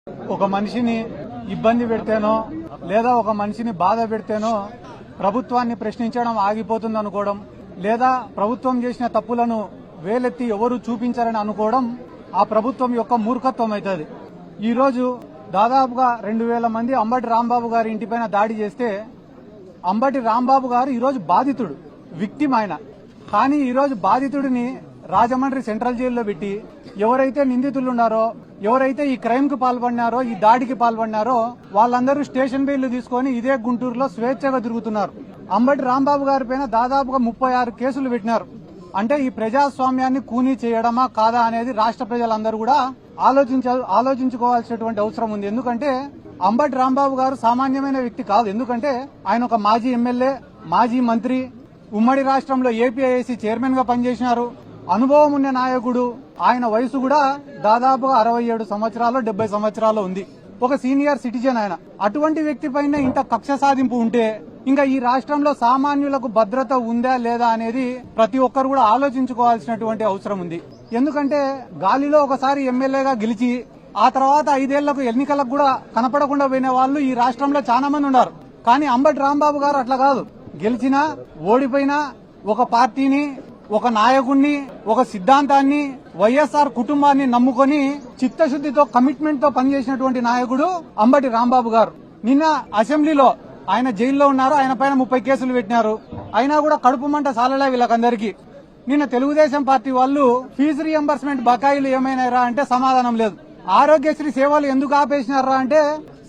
ఒక మనిషిని ఇబ్బంది పెడితేనో లేదా ఒక మనిషిని బాధ పెడితేనో ప్రభుత్వాన్ని ప్రశ్నించడం ఆగిపోతుంది అనుకోవడం లేదా ప్రభుత్వం చేసిన తప్పులను వేలెత్తి ఎవరు చూపించారని అనుకోవడం ఆ ప్రభుత్వం యొక్క మూర్ఖత్వం అవుతుంది. ఈ రోజు దాదాపుగా 2000 మంది అంబటి రాంబాబు గారి ఇంటిపైన దాడి చేస్తే అంబటి రాంబాబు గారు ఈరోజు బాధితుడు, విక్టిమ్ ఆయన. కానీ ఈరోజు బాధితుడిని రాజమండ్రి సెంట్రల్ జైల్లో పెట్టి ఎవరైతే నిందితులు ఉన్నారో, ఎవరైతే ఈ క్రైమ్ కు పాల్పడినారో, ఈ దాడికి పాల్పడినారో వాళ్ళందరూ స్టేషన్ బెయిల్ తీసుకుని ఇదే గుంటూరులో స్వేచ్ఛగా తిరుగుతున్నారు. అంబటి రాంబాబు గారి పైన దాదాపుగా 36 కేసులు పెట్టినారు. అంటే ఈ ప్రజాస్వామ్యాన్ని కూనీ చేయడమా కాదా అనేది రాష్ట్ర ప్రజలందరూ కూడా ఆలోచించుకోవాల్సినటువంటి అవసరం ఉంది. ఎందుకంటే అంబటి రాంబాబు గారు సామాన్యమైన వ్యక్తి కాదు. ఎందుకంటే ఆయన ఒక మాజీ ఎమ్మెల్యే, మాజీ మంత్రి, ఉమ్మడి రాష్ట్రంలో ఏపీఐఏసీ చైర్మన్ గా పనిచేసినారు. అనుభవం ఉన్న నాయకుడు. ఆయన వయసు కూడా దాదాపుగా 67 సంవత్సరాలు 70 సంవత్సరాలు ఉంది. ఒక సీనియర్ సిటిజన్ ఆయన. అటువంటి వ్యక్తి పైన ఇంత కక్ష సాధింపు ఉంటే ఇంకా ఈ రాష్ట్రంలో సామాన్యులకు భద్రత ఉందా లేదా అనేది ప్రతి ఒక్కరు కూడా ఆలోచించుకోవాల్సినటువంటి అవసరం ఉంది. ఎందుకంటే గాలిలో ఒకసారి ఎమ్మెల్యేగా గెలిచి ఆ తర్వాత 5 ఏళ్లకు ఎన్నికలకు కూడా కనపడకుండా పోయిన వాళ్ళు ఈ రాష్ట్రంలో చాలా మంది ఉన్నారు. కానీ అంబటి రాంబాబు గారు అట్లా కాదు. గెలిచినా ఓడిపోయినా ఒక పార్టీని, ఒక నాయకుడిని, ఒక సిద్ధాంతాన్ని, వైఎస్ఆర్ కుటుంబాన్ని నమ్ముకొని చిత్తశుద్దితో, కమిట్మెంట్ తో పనిచేసినటువంటి నాయకుడు అంబటి రాంబాబు గారు. నిన్న అసెంబ్లీలో ఆయన జైల్లో ఉన్నారు. ఆయన పైన 30 కేసులు పెట్టినారు. అయినా కూడా కడుపు మంట సాలలే వీళ్ళకందరికీ. నిన్న తెలుగుదేశం పార్టీ వాళ్ళు ఫీజు రియంబర్స్మెంట్ బకాయిలు ఏమైనారా అంటే సమాధానం లేదు. ఆరోగ్యశ్రీ సేవలు ఎందుకు ఆపేసినారా అంటే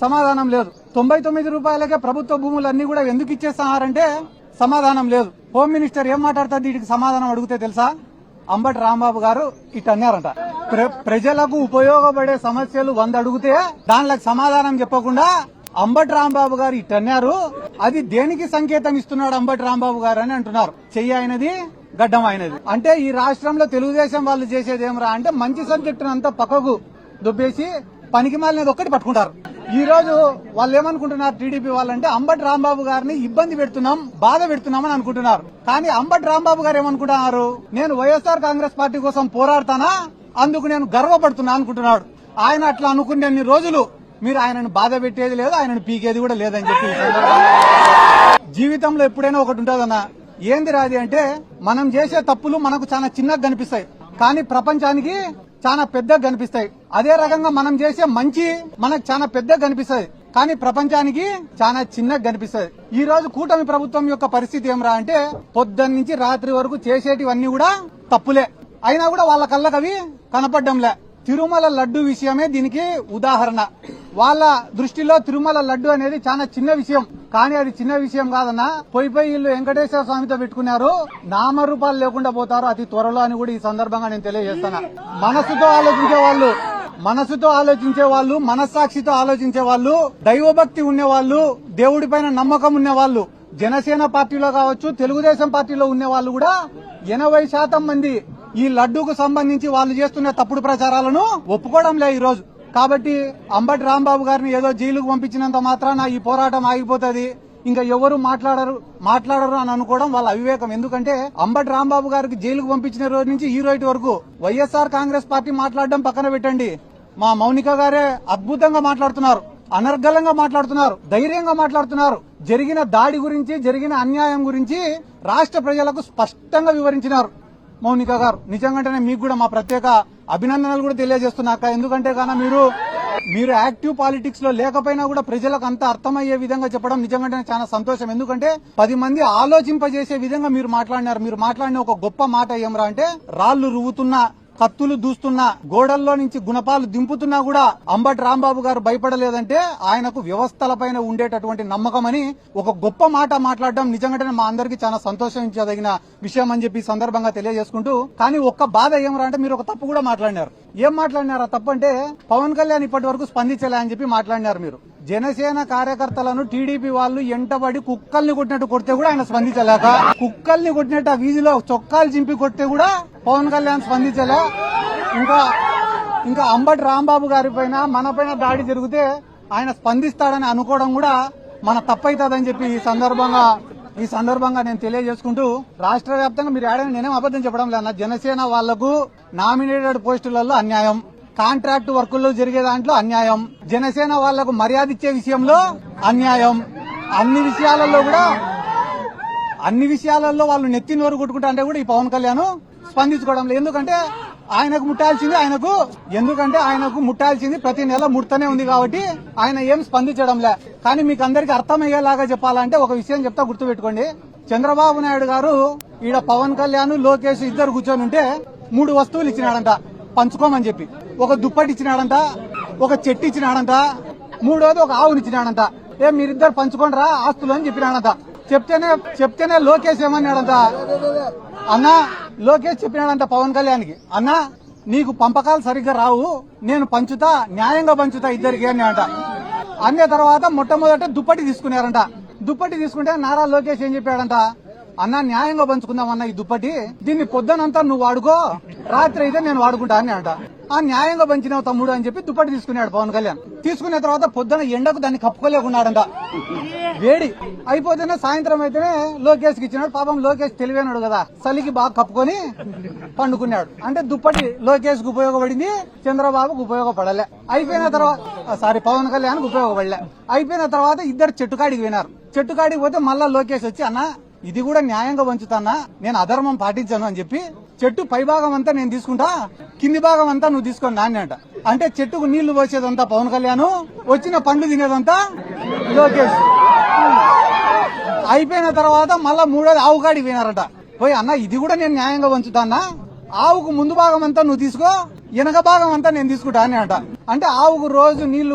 సమాధానం లేదు. 99 రూపాయలకే ప్రభుత్వ భూములన్నీ కూడా ఎందుకు ఇచ్చేస్తున్నారంటే సమాధానం లేదు. హోమ్ మినిస్టర్ ఏం మాట్లాడుతుంది వీటికి సమాధానం అడిగితే తెలుసా? అంబటి రాంబాబు గారు ఇట్ అన్నారంట. ప్రజలకు ఉపయోగపడే సమస్యలు 100 అడిగితే దానిలకు సమాధానం చెప్పకుండా అంబటి రాంబాబు గారు ఇట్ అన్నారు. అది దేనికి సంకేతం ఇస్తున్నాడు అంబటి రాంబాబు గారు అని అంటున్నారు. చెయ్యి అయినది, గడ్డం అయినది. అంటే ఈ రాష్ట్రంలో తెలుగుదేశం వాళ్ళు చేసేది ఏమరా అంటే మంచి సబ్జెక్టును అంతా పక్కకు దుబ్బేసి పనికి మాలినది ఒక్కటి పట్టుకుంటారు. ఈ రోజు వాళ్ళు ఏమనుకుంటున్నారు, టీడీపీ వాళ్ళంటే అంబటి రాంబాబు గారిని ఇబ్బంది పెడుతున్నాం, బాధ పెడుతున్నామని అనుకుంటున్నారు. కానీ అంబటి రాంబాబు గారు ఏమనుకుంటున్నారు, నేను వైఎస్ఆర్ కాంగ్రెస్ పార్టీ కోసం పోరాడతానా, అందుకు నేను గర్వపడుతున్నా అనుకుంటున్నాడు. ఆయన అట్లా అనుకునే రోజులు మీరు ఆయనను బాధ పెట్టేది లేదు, ఆయనను పీకేది కూడా లేదని చెప్పి జీవితంలో ఎప్పుడైనా ఒకటి ఉంటుందన్నా. ఏంది రాది అంటే మనం చేసే తప్పులు మనకు చాలా చిన్నగా కనిపిస్తాయి, కానీ ప్రపంచానికి చాలా పెద్దగా కనిపిస్తాయి. అదే రకంగా మనం చేసే మంచి మనకు చాలా పెద్దగా కనిపిస్తుంది, కానీ ప్రపంచానికి చాలా చిన్నగా కనిపిస్తుంది. ఈ రోజు కూటమి ప్రభుత్వం యొక్క పరిస్థితి ఏమరా అంటే పొద్దున్న నుంచి రాత్రి వరకు చేసేటివన్నీ కూడా తప్పులే. అయినా కూడా వాళ్ళ కళ్ళకు అవి కనపడ్డంలే. తిరుమల లడ్డు విషయమే దీనికి ఉదాహరణ. వాళ్ళ దృష్టిలో తిరుమల లడ్డు అనేది చాలా చిన్న విషయం, కానీ అది చిన్న విషయం కాదన్నా. పోయి వీళ్ళు వెంకటేశ్వర స్వామితో పెట్టుకున్నారు, నామరూపాలు లేకుండా పోతారు అతి త్వరలో అని కూడా ఈ సందర్భంగా నేను తెలియజేస్తున్నా. మనసుతో ఆలోచించే వాళ్ళు, మనస్సాక్షితో ఆలోచించే వాళ్ళు, దైవభక్తి ఉన్నవాళ్ళు, దేవుడి పైన నమ్మకం ఉన్నవాళ్ళు, జనసేన పార్టీలో కావచ్చు, తెలుగుదేశం పార్టీలో ఉన్న వాళ్ళు కూడా 80% మంది ఈ లడ్డూకు సంబంధించి వాళ్ళు చేస్తున్న తప్పుడు ప్రచారాలను ఒప్పుకోవడం లే ఈ రోజు. కాబట్టి అంబటి రాంబాబు గారిని ఏదో జైలుకు పంపించినంత మాత్రాన ఈ పోరాటం ఆగిపోతుంది, ఇంకా ఎవరు మాట్లాడరు అని అనుకోవడం వాళ్ళ అవివేకం. ఎందుకంటే అంబటి రాంబాబు గారికి జైలుకు పంపించిన రోజు నుంచి ఈ రోజు వరకు వైఎస్ఆర్ కాంగ్రెస్ పార్టీ మాట్లాడడం పక్కన పెట్టండి, మా మౌనిక గారే అద్భుతంగా మాట్లాడుతున్నారు, అనర్గళంగా మాట్లాడుతున్నారు, ధైర్యంగా మాట్లాడుతున్నారు. జరిగిన దాడి గురించి, జరిగిన అన్యాయం గురించి రాష్ట్ర ప్రజలకు స్పష్టంగా వివరించినారు మౌనిక గారు. నిజంగానే మీకు కూడా మా ప్రత్యేక అభినందనలు కూడా తెలియజేస్తున్నాక. ఎందుకంటే కానీ మీరు యాక్టివ్ పాలిటిక్స్ లో లేకపోయినా కూడా ప్రజలకు అంత అర్థమయ్యే విధంగా చెప్పడం నిజంగానే చాలా సంతోషం. ఎందుకంటే 10 మంది ఆలోచింపజేసే విధంగా మీరు మాట్లాడినారు. మీరు మాట్లాడిన ఒక గొప్ప మాట ఏమరా అంటే రాళ్లు రువ్వుతున్నా, కత్తులు దూస్తున్నా, గోడల్లో నుంచి గుణపాలు దింపుతున్నా కూడా అంబటి రాంబాబు గారు భయపడలేదంటే ఆయనకు వ్యవస్థలపైన ఉండేటటువంటి నమ్మకం అని ఒక గొప్ప మాట మాట్లాడడం నిజంగానే మా అందరికీ చాలా సంతోషించదగిన విషయం అని చెప్పి సందర్భంగా తెలియజేసుకుంటూ, కానీ ఒక్క బాధ ఏమరా అంటే మీరు ఒక తప్పు కూడా మాట్లాడినారు. ఏం మాట్లాడినారు ఆ తప్పు అంటే పవన్ కళ్యాణ్ ఇప్పటి వరకు స్పందించలే అని చెప్పి మాట్లాడినారు. మీరు జనసేన కార్యకర్తలను టీడీపీ వాళ్ళు ఎంటబడి కుక్కల్ని కొట్టినట్టు కొడితే కూడా ఆయన స్పందించలేక, కుక్కల్ని కొట్టినట్టు ఆ వీధిలో చొక్కాలు చింపి కొడితే కూడా పవన్ కళ్యాణ్ స్పందించలే. ఇంకా అంబటి రాంబాబు గారి పైన మన పైన దాడి జరిగితే ఆయన స్పందిస్తాడని అనుకోవడం కూడా మన తప్పైతుందని చెప్పి ఈ సందర్భంగా నేను తెలియజేసుకుంటూ, రాష్ట్ర వ్యాప్తంగా మీరు ఏడైనా నేనేం అబద్దం చెప్పడం లేదు. జనసేన వాళ్లకు నామినేటెడ్ పోస్టులలో అన్యాయం, కాంట్రాక్ట్ వర్కుల్లో జరిగే దాంట్లో అన్యాయం, జనసేన వాళ్లకు మర్యాద ఇచ్చే విషయంలో అన్యాయం, అన్ని విషయాలలో వాళ్ళు నెత్తి నోరు కొట్టుకుంటా అంటే కూడా ఈ పవన్ కళ్యాణ్ స్పందించుకోవడం లేదు. ఎందుకంటే ఆయనకు ముట్టాల్సింది ప్రతి నెల ముడతనే ఉంది కాబట్టి ఆయన ఏం స్పందించడంలే. కానీ మీకు అందరికి అర్థమయ్యేలాగా చెప్పాలంటే ఒక విషయం చెప్తా, గుర్తుపెట్టుకోండి. చంద్రబాబు నాయుడు గారు ఈడ పవన్ కళ్యాణ్, లోకేష్ ఇద్దరు కూర్చొని ఉంటే 3 వస్తువులు ఇచ్చినాడంట పంచుకోమని చెప్పి. ఒక దుప్పటి ఇచ్చినాడంట, ఒక చెట్టు ఇచ్చినాడంట, 3వది ఒక ఆవుని ఇచ్చినాడంట. మీరిద్దరు పంచుకోండి రా ఆస్తులు అని చెప్పినాడంట. చెప్తేనే లోకేష్ ఏమన్నాడంట, అన్నా లోకేష్ చెప్పినాడంట పవన్ కళ్యాణ్కి, అన్నా నీకు పంపకాలు సరిగ్గా రావు, నేను పంచుతా, న్యాయంగా పంచుతా ఇద్దరికి అని అంట. అన్న తర్వాత మొట్టమొదట దుప్పటి తీసుకున్నారంట. దుప్పటి తీసుకుంటే నారా లోకేష్ ఏం చెప్పాడంట, అన్నా న్యాయంగా పంచుకుందామన్నా ఈ దుప్పటి, దీన్ని పొద్దునంతా నువ్వు వాడుకో, రాత్రి అయితే నేను వాడుకుంటా అని అంట. ఆ న్యాయంగా పంచినావు తమ్ముడు అని చెప్పి దుప్పటి తీసుకున్నాడు పవన్ కళ్యాణ్. తీసుకున్న తర్వాత పొద్దున ఎండకు దాన్ని కప్పుకోలేకున్నాడంట, వేడి అయిపోతేనే సాయంత్రం అయితేనే లోకేష్ కి ఇచ్చినాడు. పాపం లోకేష్ తెలివైనాడు కదా, చలికి బాగా కప్పుకొని పండుకున్నాడు. అంటే దుప్పటి లోకేష్ కు ఉపయోగపడింది, చంద్రబాబుకు ఉపయోగపడలే. అయిపోయిన తర్వాత పవన్ కళ్యాణ్ కు ఉపయోగపడలే. అయిపోయిన తర్వాత ఇద్దరు చెట్టుకాడికి వినారు. చెట్టుకాడికి పోతే మళ్ళా లోకేష్ వచ్చి, అన్న ఇది కూడా న్యాయంగా పంచుతానా, నేను అధర్మం పాటించాను అని చెప్పి చెట్టు పై భాగం అంతా నేను తీసుకుంటా, కింది భాగం అంతా నువ్వు తీసుకొని నాన్న అంట. అంటే చెట్టుకు నీళ్లు పోసేదంతా పవన్ కళ్యాణ్, వచ్చిన పండ్లు తినేదంతా లోకేష్. అయిపోయిన తర్వాత మళ్ళా 3వది ఆవు కాడికి పోయినారట. పోయి అన్న ఇది కూడా నేను న్యాయంగా పంచుతానా, ఆవుకు ముందు భాగం అంతా నువ్వు తీసుకో, వెనక భాగం అంతా నేను తీసుకుంటా అని అంట. అంటే ఆవుకు రోజు నీళ్లు